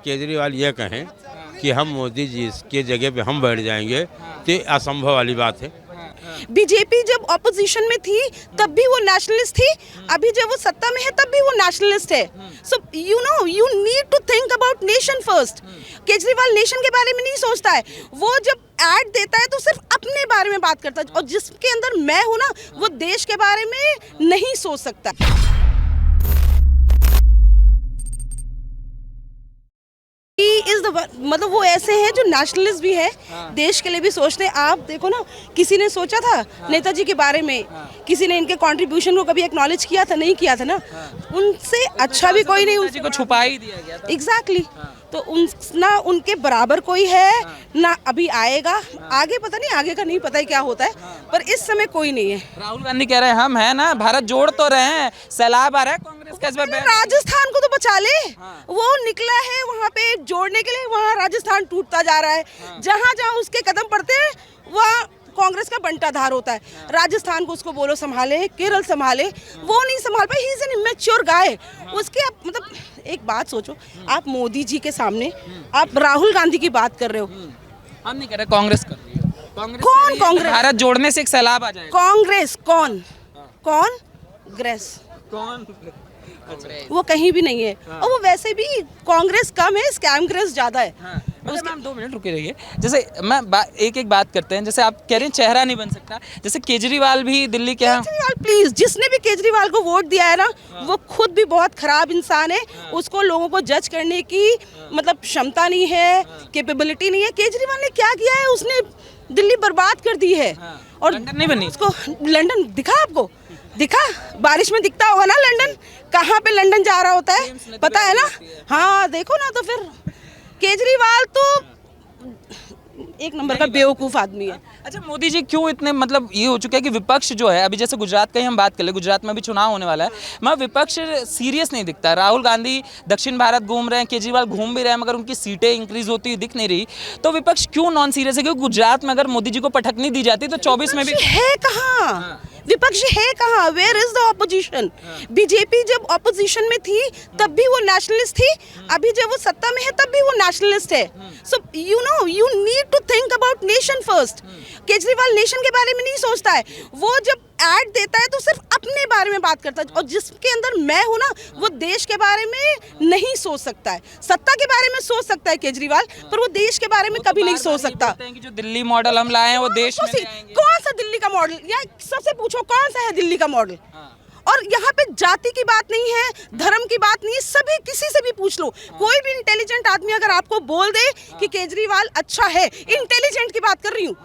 केजरीवाल ये कहें कि हम मोदी जी के जगह पे हम बैठ जाएंगे तो असंभव वाली बात है। बीजेपी जब ऑपोजिशन में थी तब भी वो नेशनलिस्ट थी, अभी जब वो सत्ता में है तब भी वो नेशनलिस्ट है। So you need to think about nation first. Kejriwal nation के बारे में नहीं सोचता है, वो जब ऐड देता है तो सिर्फ अपने बारे में बात करता है, और जिसके अंदर मैं हूँ ना वो देश के बारे में नहीं सोच सकता। मतलब वो ऐसे हैं जो नेशनलिस्ट भी है, देश के लिए भी सोचते हैं। आप देखो ना, किसी ने सोचा था नेताजी के बारे में, किसी ने इनके कंट्रीब्यूशन को कभी एक्नॉलेज किया था? नहीं किया था ना। उनसे अच्छा भी कोई नहीं, उनको छुपा ही दिया गया था। एग्जैक्टली। तो ना उनके बराबर कोई है ना अभी आएगा, आगे पता नहीं, आगे का नहीं पता है क्या होता है, पर इस समय कोई नहीं है। राहुल गांधी कह रहे हैं हम है ना, भारत जोड़ तो रहे हैं, सैलाब आ रहा है कांग्रेस का इस बार। राजस्थान को तो बचा ले, वो निकला है वहाँ पे जोड़ने के लिए, वहाँ राजस्थान टूटता जा रहा है। जहाँ जहाँ उसके कदम पड़ते हैं वहाँ कांग्रेस का बंटाधार होता है। राजस्थान को उसको बोलो संभाले, केरल संभाले, वो नहीं संभाल पाए। ही इज एन इमैच्योर गाय। उसके आप मतलब एक बात सोचो, आप मोदी जी के सामने आप राहुल गांधी की बात कर रहे हो। हम नहीं कर रहे, कांग्रेस कर रही है। कांग्रेस कौन कांग्रेस? भारत जोड़ने से एक सैलाब आ जाएगा। कांग्रेस कौन? कांग्रेस कौन? वो कहीं भी नहीं है, और वो वैसे भी कांग्रेस कम है, स्कैमग्रेस ज्यादा है। मैम 2 मिनट रुके रहिए। जैसे मैं एक एक बात करते हैं, जैसे आप कह रहे हैं चेहरा नहीं बन सकता, जैसे केजरीवाल भी दिल्ली के हैं। केजरीवाल प्लीज, जिसने भी केजरीवाल को वोट दिया है ना, वो खुद भी बहुत खराब इंसान है। उसको लोगों को जज करने की मतलब क्षमता नहीं है, कैपेबिलिटी नहीं है। केजरीवाल ने क्या किया है? उसने दिल्ली बर्बाद कर दी है। और लंदन नहीं बनी उसको। लंदन दिखा आपको? दिखा? बारिश में दिखता होगा ना लंदन, कहाँ पे लंदन जा रहा होता है पता है ना? हाँ देखो ना, तो फिर केजरीवाल तो एक नंबर का बेवकूफ आदमी है। अच्छा, मोदी जी क्यों इतने मतलब ये हो चुका है कि विपक्ष जो है, अभी जैसे गुजरात का ही हम बात कर ले, गुजरात में भी चुनाव होने वाला है, मगर विपक्ष सीरियस नहीं दिखता। राहुल गांधी दक्षिण भारत घूम रहे हैं, केजरीवाल घूम भी रहे हैं, मगर उनकी सीटें इंक्रीज होती हुई दिख नहीं रही। तो विपक्ष क्यों नॉन सीरियस है? क्योंकि गुजरात में अगर मोदी जी को पटखनी दी जाती तो 24 में भी है कहाँ? विपक्ष है कहाँ? Where is the opposition? BJP जब ऑपोजिशन में थी तब भी वो नेशनलिस्ट थी, अभी जब वो सत्ता में है तब भी वो नेशनलिस्ट है। So you need to think about nation first. Kejriwal nation के बारे में नहीं सोचता है, वो जब ऐड देता है तो सिर्फ अपने बारे में बात करता है, और जिसके अंदर मैं हूँ ना वो देश के बारे में नहीं सोच सकता है। सत्ता के बारे में सोच सकता है केजरीवाल, पर वो देश के बारे में कभी नहीं सोच सकता। कि जो दिल्ली मॉडल हम लाए हैं वो देश में ले आएंगे। कौन सा दिल्ली का मॉडल? या सबसे पूछो कौन सा है दिल्ली का मॉडल? और यहाँ पे जाति की बात नहीं है, धर्म की बात नहीं है, सभी किसी से भी पूछ लो। कोई भी इंटेलिजेंट आदमी अगर आपको बोल दे कि केजरीवाल अच्छा है, इंटेलिजेंट की बात कर रही हूँ,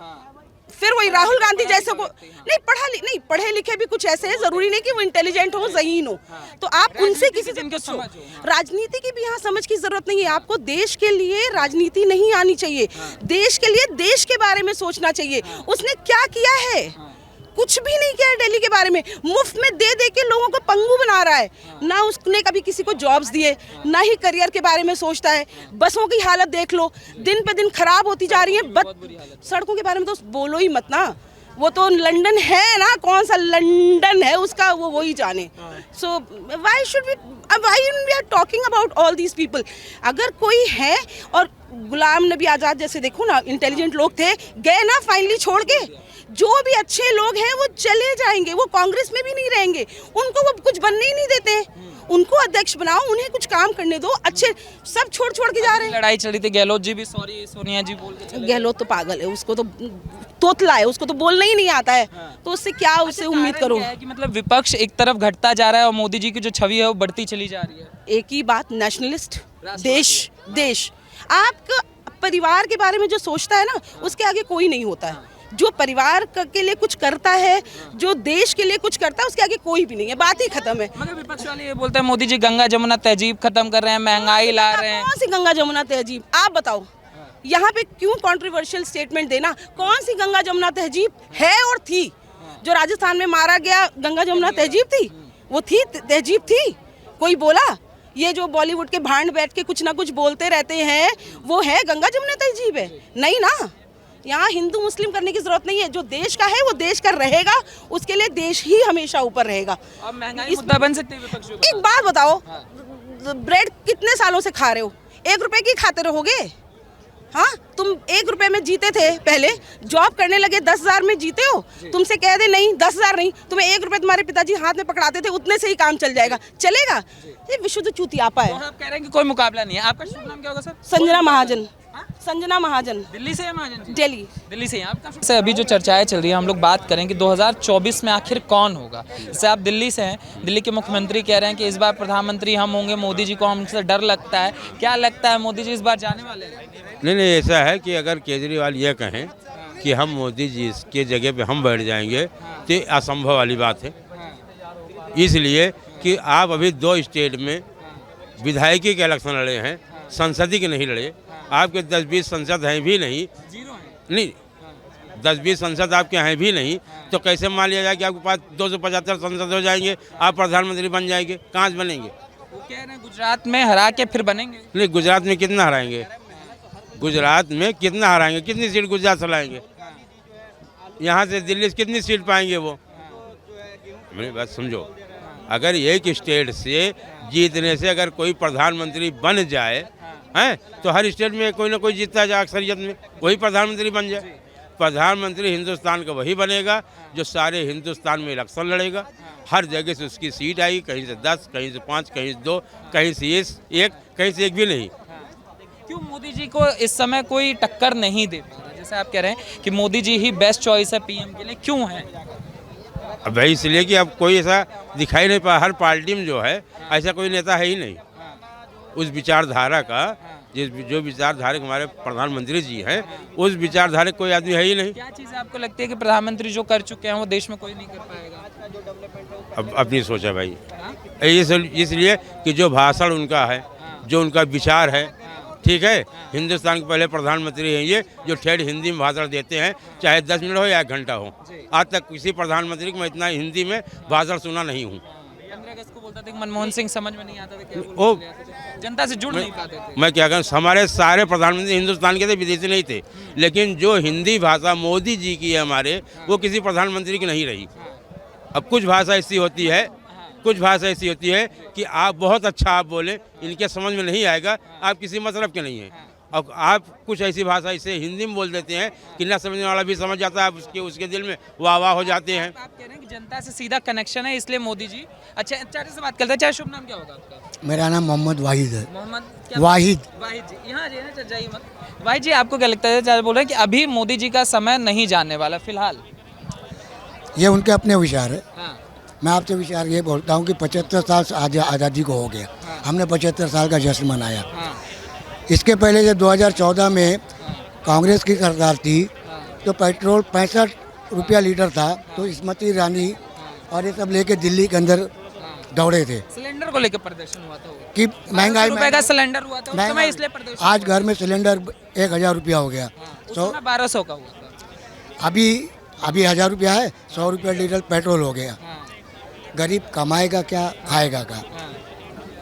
फिर वही राहुल गांधी जैसे को नहीं पढ़े लिखे भी कुछ ऐसे हैं, जरूरी नहीं कि वो इंटेलिजेंट हो, ज़हीन हो। तो आप उनसे किसी से पूछो। राजनीति की भी यहाँ समझ की जरूरत नहीं है आपको। देश के लिए राजनीति नहीं आनी चाहिए, देश के लिए देश के बारे में सोचना चाहिए। उसने क्या किया है? कुछ भी नहीं किया है। दिल्ली के बारे में मुफ्त में दे दे के लोगों को पंगु बना रहा है। ना उसने कभी किसी को जॉब्स दिए, ना ही करियर के बारे में सोचता है। बसों की हालत देख लो, दिन पे दिन खराब होती जा रही है। सड़कों के बारे में तो बोलो ही मत ना, वो तो लंदन है ना, कौन सा लंदन है उसका, वो वही जाने। So why we are talking about all these people? अगर कोई है, और गुलाम नबी आज़ाद जैसे देखो ना, इंटेलिजेंट लोग थे, गए ना फाइनली छोड़ के। जो भी अच्छे लोग हैं वो चले जाएंगे, वो कांग्रेस में भी नहीं रहेंगे, उनको वो कुछ बनने ही नहीं देते। उनको अध्यक्ष बनाओ, उन्हें कुछ काम करने दो। अच्छे सब छोड़ के जा रहे हैं। लड़ाई चली थी, गहलोत जी भी सॉरी सोनिया जी बोल के चले। गहलोत तो पागल है, उसको तो तोतला है, उसको तो बोलना ही नहीं आता है। तो उससे क्या उससे उम्मीद करो? कि मतलब विपक्ष एक तरफ घटता जा रहा है और मोदी जी की जो छवि है वो बढ़ती चली जा रही है। एक ही बात, नेशनलिस्ट, देश। आपका परिवार के बारे में जो सोचता है ना, उसके आगे कोई नहीं होता है। जो परिवार के लिए कुछ करता है, जो देश के लिए कुछ करता है, उसके आगे कोई भी नहीं है। बात ही खत्म है। मगर विपक्ष वाले ये बोलते हैं मोदी जी गंगा जमुना तहजीब खत्म कर रहे हैं, महंगाई ला रहे हैं। कौन सी गंगा जमुना तहजीब? आप बताओ, यहाँ पे क्यों कंट्रोवर्शियल स्टेटमेंट देना? कौन सी गंगा जमुना तहजीब है? और थी जो राजस्थान में मारा गया, गंगा जमुना तहजीब थी? वो थी, तहजीब थी? कोई बोला? ये जो बॉलीवुड के भांड बैठ के कुछ ना कुछ बोलते रहते हैं, वो है गंगा जमुना तहजीब? है नहीं ना। यहाँ हिंदू मुस्लिम करने की जरूरत नहीं है। जो देश का है वो देश का रहेगा, उसके लिए देश ही हमेशा ऊपर रहेगा। अब महंगाई मुद्दा बन सकती है विपक्ष। एक बात बताओ, ब्रेड कितने सालों से खा रहे हो? 1 रुपए की खाते रहोगे? हाँ, तुम 1 रुपए में जीते थे पहले, जॉब करने लगे 10,000 में जीते हो। तुमसे कह दे नहीं 10,000 नहीं, तुम्हें 1 रुपए तुम्हारे पिताजी हाथ में पकड़ाते थे, उतने से ही काम चल जाएगा, चलेगा? ये विशुद्ध चूतियापा तो है। आप कह रहे हैं कि कोई मुकाबला नहीं है। आपका शुभ नाम क्या होगा सर? संजना महाजन। संजना महाजन, दिल्ली से है महाजन जी? दिल्ली। दिल्ली से हैं आपका? से अभी जो चर्चाएं चल रही है, हम लोग बात करें कि 2024 में आखिर कौन होगा। जैसे आप दिल्ली से हैं, दिल्ली के मुख्यमंत्री कह रहे हैं कि इस बार प्रधानमंत्री हम होंगे, मोदी जी को हमसे डर लगता है। क्या लगता है, मोदी जी इस बार जाने वाले हैं? नहीं, ऐसा है कि अगर केजरीवाल ये कहें कि हम मोदी जी के जगह पे हम बैठ जाएंगे तो ये असंभव वाली बात है। इसलिए कि आप अभी 2 स्टेट में विधायकी के इलेक्शन लड़े हैं, संसदीय के नहीं लड़े। आपके 10-20 संसद हैं भी नहीं, जीरो है। नहीं 10-20 संसद आपके हैं भी नहीं, तो कैसे मान लिया जाए कि आपके पास 275 संसद हो जाएंगे, आप प्रधानमंत्री बन जाएंगे? कहाँ से बनेंगे? वो कह रहे हैं गुजरात में हरा के फिर बनेंगे। नहीं, गुजरात में कितना हराएंगे? गुजरात में कितना हराएंगे? कितनी सीट गुजरात से लाएंगे? यहाँ से दिल्ली से कितनी सीट पाएंगे वो? मेरी बात समझो, अगर एक स्टेट से जीतने से अगर कोई प्रधानमंत्री बन जाए हैं, तो हर स्टेट में कोई ना कोई जीतता जाए, अक्सरियत में वही प्रधानमंत्री बन जाए। प्रधानमंत्री हिंदुस्तान का वही बनेगा जो सारे हिंदुस्तान में इलेक्शन लड़ेगा, हर जगह से उसकी सीट आएगी, कहीं से 10, कहीं से 5, कहीं से 2, कहीं से 1, कहीं से 1 भी नहीं। क्यों मोदी जी को इस समय कोई टक्कर नहीं दे पा रहा? जैसे आप कह रहे हैं कि मोदी जी ही बेस्ट चॉइस है पीएम के लिए, क्यों है? अब भाई इसलिए कि अब कोई ऐसा दिखाई नहीं पा, हर पार्टी में जो है ऐसा कोई नेता है ही नहीं उस विचारधारा का, जो विचारधारा हमारे प्रधानमंत्री जी हैं, उस विचारधारा कोई आदमी है ही नहीं। क्या चीज़ आपको लगती है कि प्रधानमंत्री जो कर चुके हैं वो देश में कोई नहीं कर पाएगा? अब अपनी सोचा भाई, इसलिए कि जो भाषण उनका है, जो उनका विचार है, ठीक है। हिंदुस्तान के पहले प्रधानमंत्री हैं ये, जो ठेठ हिंदी में भाषण देते हैं, चाहे 10 मिनट हो या 1 घंटा हो। आज तक किसी प्रधानमंत्री को मैं इतना हिंदी में भाषण सुना नहीं हूँ। 15 अगस्त को बोलता था कि मनमोहन सिंह समझ में नहीं आता था क्या ओ, बोल रहे थे, जनता से जुड़ नहीं पाते थे। मैं क्या कहूँ, हमारे सारे प्रधानमंत्री हिंदुस्तान के थे, विदेशी नहीं थे, लेकिन जो हिंदी भाषा मोदी जी की है हमारे, वो किसी प्रधानमंत्री की नहीं रही। अब कुछ भाषा ऐसी होती है, कुछ भाषा ऐसी होती है कि आप बहुत अच्छा आप बोले, इनके समझ में नहीं आएगा, आप किसी मतलब के नहीं हैं। और आप कुछ ऐसी भाषा इसे हिंदी में बोल देते हैं कि ना समझने वाला भी समझ जाता है, उसके दिल में वाह वाह हो जाते हैं। आप कह रहे हैं कि जनता से सीधा कनेक्शन है, इसलिए मोदी जी। अच्छा, चाचा से बात करते हैं। चाचा, शुभ नाम क्या होगा आपका? मेरा नाम मोहम्मद वाहिद है। मोहम्मद क्या? वाहिद। वाहिद जी, यहाँ जाइए ना, जाइए मत। वाहिद जी, आपको क्या लगता है? चाचा बोल रहे हैं कि अभी मोदी जी का समय नहीं जानने वाला फिलहाल। ये उनके अपने विचार है। हाँ, मैं आपसे विचार ये बोलता हूँ कि 75 साल से आज़ादी को हो गया, हमने 75 साल का जश्न मनाया। हाँ, इसके पहले जब 2014 में कांग्रेस की सरकार थी तो पेट्रोल 65 रुपया लीटर था, तो स्मृति ईरानी और ये सब लेके दिल्ली के अंदर दौड़े थे सिलेंडर को लेकर प्रदर्शन हुआ था वो। कि महंगाई रुपए का सिलेंडर हुआ था उस समय, महंगाई- इसलिए प्रदर्शन। आज घर में सिलेंडर 1000 रुपया हो गया। उस तो समय 1200 का हुआ था। अभी 1000 रुपया है, 100 रुपया लीटर पेट्रोल हो गया। हाँ, गरीब कमाएगा क्या, खाएगा क्या? हाँ,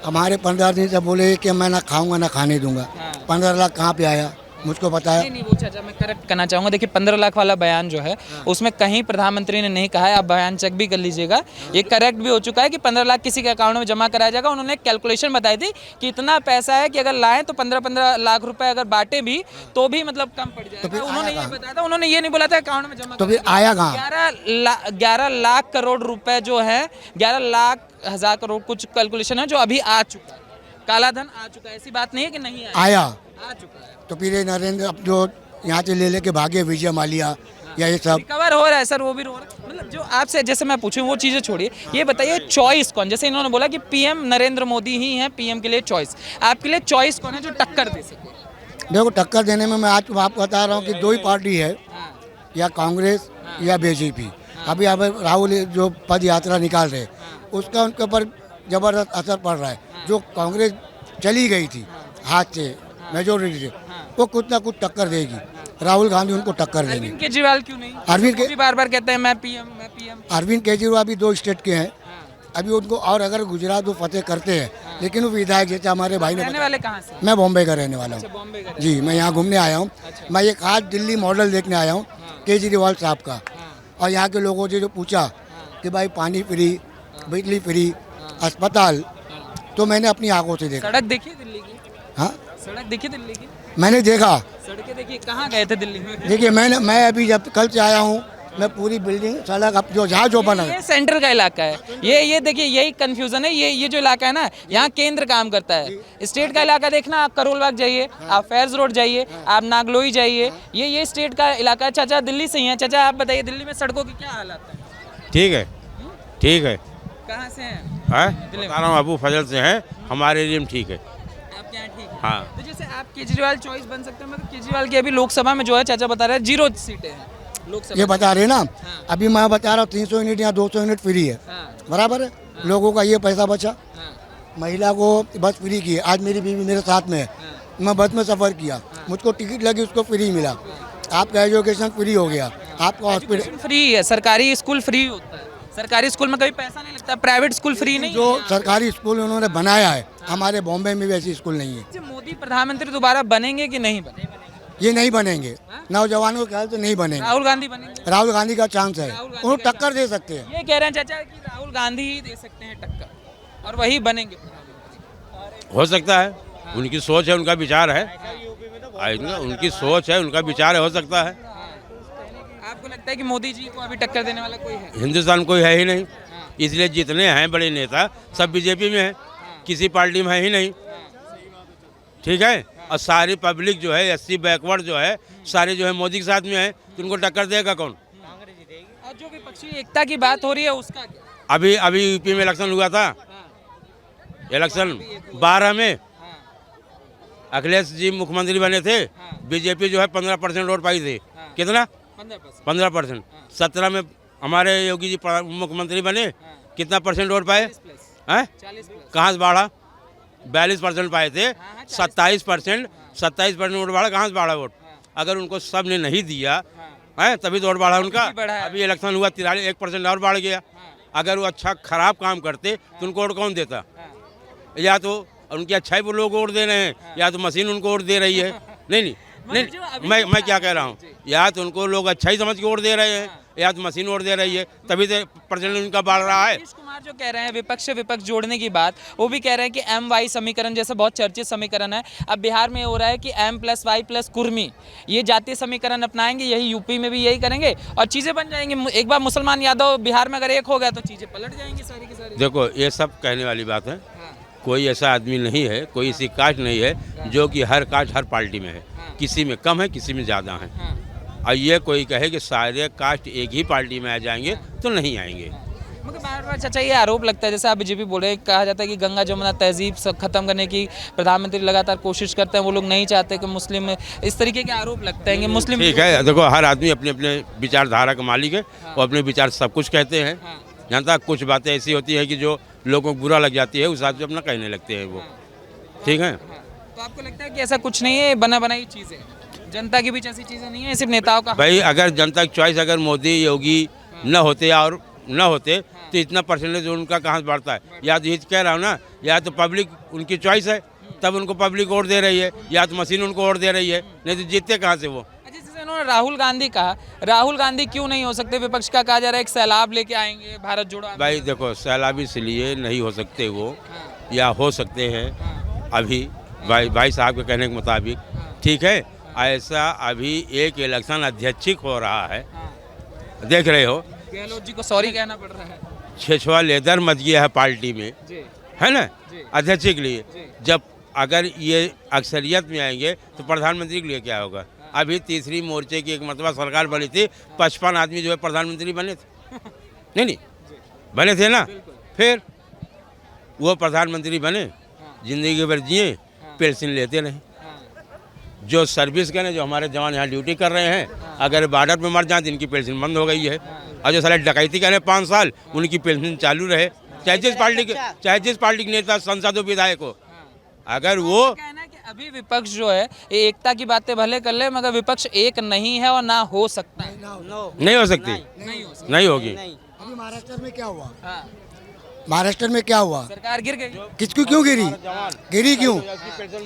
हमारे 15 दिन से बोले कि मैं ना खाऊंगा ना खाने दूंगा। हाँ। 15 लाख कहाँ पे आया मुझको पता है। नहीं, वो चाचा मैं करेक्ट करना चाहूँगा। देखिए 15 लाख वाला बयान जो है उसमें कहीं प्रधानमंत्री ने नहीं कहा है, आप बयान चेक भी कर लीजिएगा, ये करेक्ट भी हो चुका है कि 15 लाख किसी के अकाउंट में जमा कराया जाएगा। उन्होंने एक कैलकुलेशन बताई थी कि इतना पैसा है कि अगर लाएं तो 15-15 लाख रुपए अगर बांटे भी तो भी मतलब कम पड़ तो फिर जाएगा। उन्होंने आया ये कहाँ? बताया था, उन्होंने ये नहीं बोला था अकाउंट में जमा। तो फिर आया कहाँ? 11 लाख करोड़ रुपए जो है, 11 लाख हजार करोड़ कुछ कैलकुलेशन है जो अभी आ चुका है, काला धन आ चुका है। ऐसी बात नहीं है कि नहीं आया आ चुका है। तो फिर ये नरेंद्र अब जो यहाँ से ले लेके भागे, विजय माल्या या ये सब, रिकवर हो रहा है सर, वो भी हो रहा है। मतलब जो आपसे जैसे मैं पूछूं वो चीज़ें छोड़िए, ये बताइए चॉइस कौन, जैसे इन्होंने बोला कि पीएम नरेंद्र मोदी ही हैं पीएम के लिए चॉइस, आपके लिए चॉइस कौन है जो टक्कर दे सके? देखो टक्कर देने में मैं आज आपको बता रहा हूँ कि 2 ही पार्टी है, या कांग्रेस या बीजेपी। अभी अब राहुल जो पद यात्रा निकाल रहे उसका उनके ऊपर ज़बरदस्त असर पड़ रहा है। जो कांग्रेस चली गई थी हाथ से मेजोरिटी से, वो कुछ ना कुछ टक्कर देगी। राहुल गांधी उनको टक्कर देंगे। अरविंद केजरीवाल क्यों नहीं? अरविंद वो भी बार बार कहते हैं मैं पीएम मैं पीएम। अरविंद केजरीवाल भी 2 स्टेट के हैं अभी उनको, और अगर गुजरात वो फतेह करते हैं, लेकिन वो विधायक जैसे हमारे भाई ने रहने वाले कहाँ से? मैं बॉम्बे का रहने वाला अच्छा, हूँ बॉम्बे का। जी। मैं यहाँ घूमने आया हूँ। मैं एक आज दिल्ली मॉडल देखने आया हूँ केजरीवाल साहब का, और यहाँ के लोगों से जो पूछा कि भाई पानी फ्री, बिजली फ्री, अस्पताल, तो मैंने अपनी आंखों से देखा। सड़क देखी दिल्ली की? हाँ, सड़क देखी दिल्ली की? मैंने देखा। सड़कें देखिए, कहाँ गए थे दिल्ली में? देखिए मैं अभी जब कल से आया हूँ, मैं पूरी बिल्डिंग सड़क अब जो जहाँ जो बना है, ये सेंटर का इलाका है। ये देखिए, यही कंफ्यूजन है। ये जो इलाका है ना, यहाँ केंद्र काम करता है। स्टेट का इलाका देखना, आप करोल बाग जाइए, आप फैज रोड जाइए, आप नागलोई जाइए, ये स्टेट का इलाका है। चाचा दिल्ली से ही है। चाचा आप बताइए, दिल्ली में सड़कों की क्या हालत है? ठीक है, ठीक है। कहाँ से हैं? बता रहा हूँ, अबू फजल से हैं। हमारे एरिया में ठीक है। आपके यहाँ ठीक है? हाँ। तो जैसे आप केजरीवाल चॉइस बन सकते हैं, मतलब केजरीवाल की अभी लोकसभा में जो है, चाचा बता रहे हैं 0 सीटें हैं लोकसभा। ये बता रहे ना, अभी मैं बता रहा हूँ 300 यूनिट या 200 यूनिट फ्री है, बराबर है। लोगों का ये पैसा बचा, महिला को बस फ्री की है। आज मेरी बीवी मेरे साथ में है, मैं बस में सफ़र किया, मुझको टिकट लगी, उसको फ्री मिला। आपका एजुकेशन फ्री हो गया, आपका हॉस्पिटल फ्री है, सरकारी स्कूल फ्री होता है। सरकारी स्कूल में कभी पैसा नहीं लगता, प्राइवेट स्कूल फ्री नहीं। जो सरकारी स्कूल उन्होंने बनाया है, हमारे बॉम्बे में भी ऐसी स्कूल नहीं है। मोदी प्रधानमंत्री दोबारा बनेंगे कि नहीं बनेंगे? ये नहीं बनेंगे, नौजवानों के ख्याल से नहीं बनेंगे। राहुल गांधी बनेंगे? राहुल गांधी का चांस है, राहुल गांधी वो का टक्कर दे सकते हैं। ये कह रहे हैं चाचा कि राहुल गांधी ही दे सकते हैं टक्कर और वही बनेंगे प्रधानमंत्री। हो सकता है, उनकी सोच है, उनका विचार है। उनकी सोच है, उनका विचार है, हो सकता है। आपको लगता है कि मोदी जी को अभी टक्कर देने वाला कोई है? हिंदुस्तान कोई है ही नहीं, इसलिए जितने हैं बड़े नेता सब बीजेपी में हैं, किसी पार्टी में है ही नहीं। ठीक है, और सारी पब्लिक जो है, 80 बैकवर्ड जो है, सारे जो है मोदी के साथ में है, तो उनको टक्कर देगा कौन? और जो विपक्षी एकता की बात हो रही है उसका क्या? अभी यूपी में इलेक्शन हुआ था, इलेक्शन 12 में अखिलेश जी मुख्यमंत्री बने थे, बीजेपी जो है 15% वोट पाई थी। कितना? 15%। 17 में हमारे योगी जी मुख्यमंत्री बने, कितना परसेंट वोट पाए हैं? कहाँ से बढ़ा? 42% पाए थे, 27% वोट बढ़ा। कहाँ से बढ़ा वोट? अगर उनको सब ने नहीं दिया है तभी तो वोट बढ़ा उनका। अभी इलेक्शन हुआ 1% और बढ़ गया। अगर वो अच्छा खराब काम करते तो उनको वोट कौन देता? या तो उनकी अच्छाई पर लोग वोट दे रहे हैं, या तो मशीन उनको वोट दे रही है। नहीं, मैं क्या कह रहा हूँ, या तो उनको लोग अच्छा ही समझ के वोट दे रहे हैं, या तो मशीन वोट दे रही है, तभी तो परसेंट उनका बढ़ रहा है। नीतीश कुमार जो कह रहे हैं विपक्ष से विपक्ष जोड़ने की बात, वो भी कह रहे हैं कि MY समीकरण जैसा बहुत चर्चित समीकरण है। अब बिहार में हो रहा है कि M+Y+ कुर्मी, ये जातीय समीकरण अपनाएंगे, यही यूपी में भी यही करेंगे और चीज़ें बन जाएंगी। एक बार मुसलमान यादव बिहार में अगर एक हो गया तो चीज़ें पलट जाएंगी सारी की सारी। देखो, ये सब कहने वाली बात है। कोई ऐसा आदमी नहीं है, कोई ऐसी कास्ट नहीं है जो कि हर कास्ट हर पार्टी में है। किसी में कम है, किसी में ज़्यादा है। और ये कोई कहे कि सारे कास्ट एक ही पार्टी में आ जाएंगे तो नहीं आएंगे। मगर बार बार चाचा ये आरोप लगता है, जैसे आप बीजेपी बोल रहे हैं, कहा जाता है कि गंगा जमुना तहजीब खत्म करने की प्रधानमंत्री लगातार कोशिश करते हैं, वो लोग नहीं चाहते कि मुस्लिम, इस तरीके के आरोप लगते हैं कि मुस्लिम। ठीक है, देखो हर आदमी अपने अपने विचारधारा का मालिक है, वो अपने विचार सब कुछ कहते हैं। जानता, कुछ बातें ऐसी होती है कि जो लोगों को बुरा लग जाती है, उस हिसाब से अपना कहने लगते हैं वो। ठीक है, तो आपको लगता है कि ऐसा कुछ नहीं है, बना बनाई चीज़ें, जनता के बीच ऐसी चीज़ें नहीं है, सिर्फ नेताओं का? भाई अगर जनता की चॉइस, अगर मोदी योगी न होते और न होते तो इतना परसेंटेज उनका कहाँ से बढ़ता है? या तो ये कह रहा हूँ ना, या तो पब्लिक उनकी चॉइस है तब उनको पब्लिक वोट दे रही है, या तो मशीन उनको वोट दे रही है, नहीं तो जीतते कहाँ से वो? जैसे उन्होंने राहुल गांधी कहा, राहुल गांधी क्यों नहीं हो सकते? विपक्ष का कहा जा रहा है एक सैलाब लेके आएंगे, भारत जोड़ो। भाई देखो, सैलाब इसलिए नहीं हो सकते वो, या हो सकते हैं अभी भाई साहब के कहने के मुताबिक। ठीक है, ऐसा अभी एक इलेक्शन अध्यक्षिक हो रहा है, देख रहे हो, गहलोत जी को सॉरी कहना पड़ रहा है। छेछवा लेदर मच गया है पार्टी में, है ना, अध्यक्ष के लिए। जब अगर ये अक्सरियत में आएंगे तो प्रधानमंत्री के लिए क्या होगा? अभी तीसरी मोर्चे की एक मतबा सरकार बनी थी, 55 आदमी जो है प्रधानमंत्री बने थे। नहीं बने थे ना, फिर वो प्रधानमंत्री बने, जिंदगी भर जिए, पेंशन लेते नहीं। जो सर्विस के जो हमारे जवान यहाँ ड्यूटी कर रहे हैं, अगर बॉर्डर पे मर जाए तो इनकी पेंशन बंद हो गई है। और जो सारे डकैती करे 5 साल, उनकी पेंशन चालू रहे, चाहे जिस पार्टी के नेता, सांसद, विधायक हो। अगर वो कहना है कि अभी विपक्ष जो है ये एकता की बातें भले कर ले, मगर विपक्ष एक नहीं है और ना हो सकता है। नहीं हो सकती, नहीं होगी। अभी महाराष्ट्र में क्या हुआ? महाराष्ट्र में क्या हुआ? सरकार गिर गई। किसको क्यों गिरी क्यों?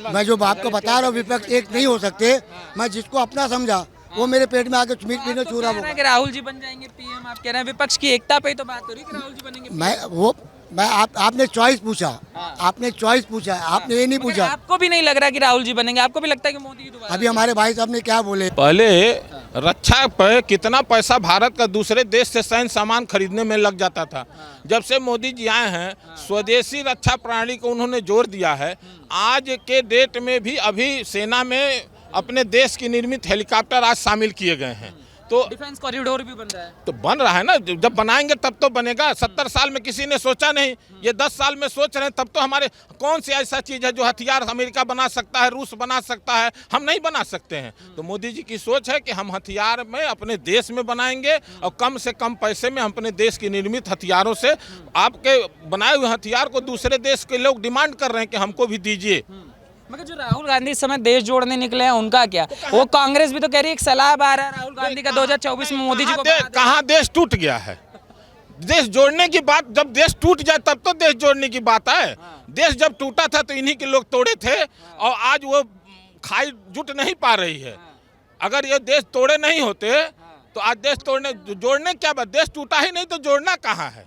मैं जो बात को बता रहा हूँ, विपक्ष एक नहीं हो सकते। मैं जिसको अपना समझा वो मेरे पेट में आके पीने चूरा कि राहुल जी बन जाएंगे PM, आप कह रहे हैं विपक्ष की एकता पे ही तो बात हो रही है कि राहुल जी बनेंगे। मैं वो मैं आपने चॉइस पूछा, आपने चॉइस पूछा, आपने ये नहीं मगर पूछा। आपको भी नहीं लग रहा कि राहुल जी बनेंगे? आपको भी लगता है कि मोदी ही दोबारा? अभी हमारे भाई साहब ने क्या बोले, पहले रक्षा पे कितना पैसा भारत का दूसरे देश से सैन्य सामान खरीदने में लग जाता था। जब से मोदी जी आए हैं, स्वदेशी रक्षा प्रणाली को उन्होंने जोर दिया है। आज के डेट में भी अभी सेना में अपने देश की निर्मित हेलीकॉप्टर आज शामिल किए गए हैं। तो डिफेंस कॉरिडोर भी बन रहा है। तो बन रहा है ना, जब बनाएंगे तब तो बनेगा। 70 साल में किसी ने सोचा नहीं, ये 10 साल में सोच रहे हैं। तब तो हमारे कौन सी ऐसा चीज़ है जो हथियार अमेरिका बना सकता है, रूस बना सकता है, हम नहीं बना सकते हैं। तो मोदी जी की सोच है कि हम हथियार में अपने देश में बनाएंगे और कम से कम पैसे में हम अपने देश की निर्मित हथियारों से, आपके बनाए हुए हथियार को दूसरे देश के लोग डिमांड कर रहे हैं कि हमको भी दीजिए। मगर जो राहुल गांधी इस समय देश जोड़ने निकले हैं उनका क्या? वो कांग्रेस भी तो कह रही है एक सलाह आ रहा है राहुल गांधी का 2024 में मोदी जी को बना दें। कहाँ देश टूट गया है? देश जोड़ने की बात, जब देश टूट जाए तब तो देश जोड़ने की बात है। देश जब टूटा था तो इन्हीं के लोग तोड़े थे और आज वो खाई जुट नहीं पा रही है। अगर ये देश तोड़े नहीं होते तो आज देश जोड़ने क्या बात? देश टूटा ही नहीं तो जोड़ना कहाँ है?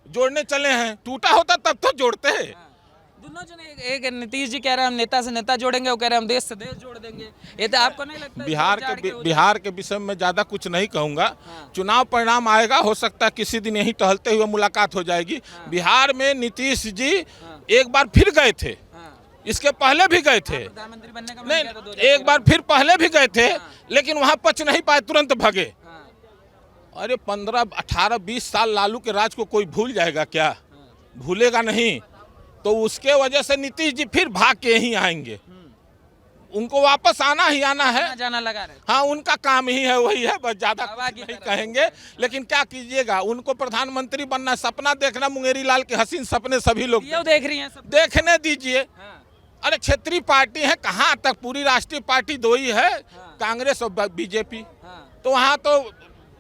जोड़ने चले हैं, टूटा होता तब तो जोड़ते हैं। दोनों जने एक नीतीश जी कह रहे हैं हम नेता से नेता जोड़ेंगे, वो कह रहे हैं हम देश से देश जोड़ देंगे। ये तो आपको नहीं लगता? बिहार के विषय में ज़्यादा कुछ नहीं कहूँगा। चुनाव परिणाम आएगा, हो सकता है किसी दिन यहीं टहलते हुए मुलाकात हो जाएगी। बिहार में नीतीश जी एक बार फिर गए थे, इसके पहले भी गए थे, प्रधानमंत्री बनने का नहीं एक बार फिर पहले भी गए थे, लेकिन वहाँ पच नहीं पाए, तुरंत भगे। अरे 15, 18, 20 साल लालू के राज को कोई भूल जाएगा क्या? भूलेगा नहीं। तो उसके वजह से नीतीश जी फिर भाग के यहीं आएंगे। उनको वापस आना ही आना है। जाना लगा रहे। हाँ, उनका काम ही है, वही है, बस ज़्यादा नहीं कहेंगे। लेकिन क्या कीजिएगा, उनको प्रधानमंत्री बनना, सपना देखना, मुंगेरी लाल के हसीन सपने सभी लोग देख रही हैं सब। देखने दीजिए। अरे क्षेत्रीय पार्टी है, कहाँ तक? पूरी राष्ट्रीय पार्टी दो ही है, कांग्रेस और बीजेपी। तो वहाँ तो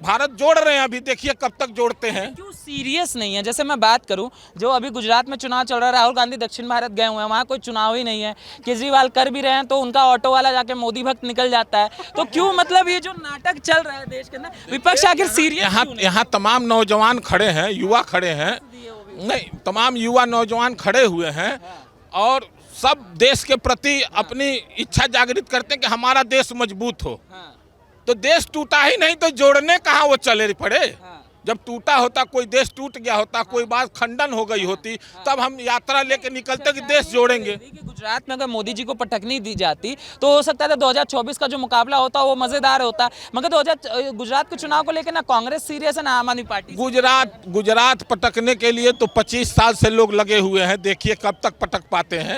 भारत जोड़ रहे हैं, अभी देखिए कब तक जोड़ते हैं। क्यों सीरियस नहीं है? जैसे मैं बात करूं, जो अभी गुजरात में चुनाव चल रहा है, राहुल गांधी दक्षिण भारत गए हुए हैं, वहाँ कोई चुनाव ही नहीं है। केजरीवाल कर भी रहे हैं तो उनका ऑटो वाला जाके मोदी भक्त निकल जाता है। तो क्यों, मतलब ये जो नाटक चल रहा है देश के अंदर, विपक्ष आखिर सीरियस? यहाँ तमाम नौजवान खड़े हैं, युवा खड़े हैं, नहीं तमाम युवा नौजवान खड़े हुए हैं और सब देश के प्रति अपनी इच्छा जागृत करते हैं कि हमारा देश मजबूत हो। तो देश टूटा ही नहीं तो जोड़ने कहाँ वो चले पड़े? जब टूटा होता, कोई देश टूट गया होता, कोई बात खंडन हो गई होती, तब हम यात्रा लेके निकलते कि देश जोड़ेंगे। गुजरात में अगर मोदी जी को पटकनी दी जाती तो हो सकता था 2024 का जो मुकाबला होता वो मजेदार होता। मगर गुजरात के चुनाव को लेकर ना कांग्रेस सीरियस है ना आम आदमी पार्टी। गुजरात पटकने के लिए तो 25 साल से लोग लगे हुए हैं, देखिए कब तक पटक पाते हैं।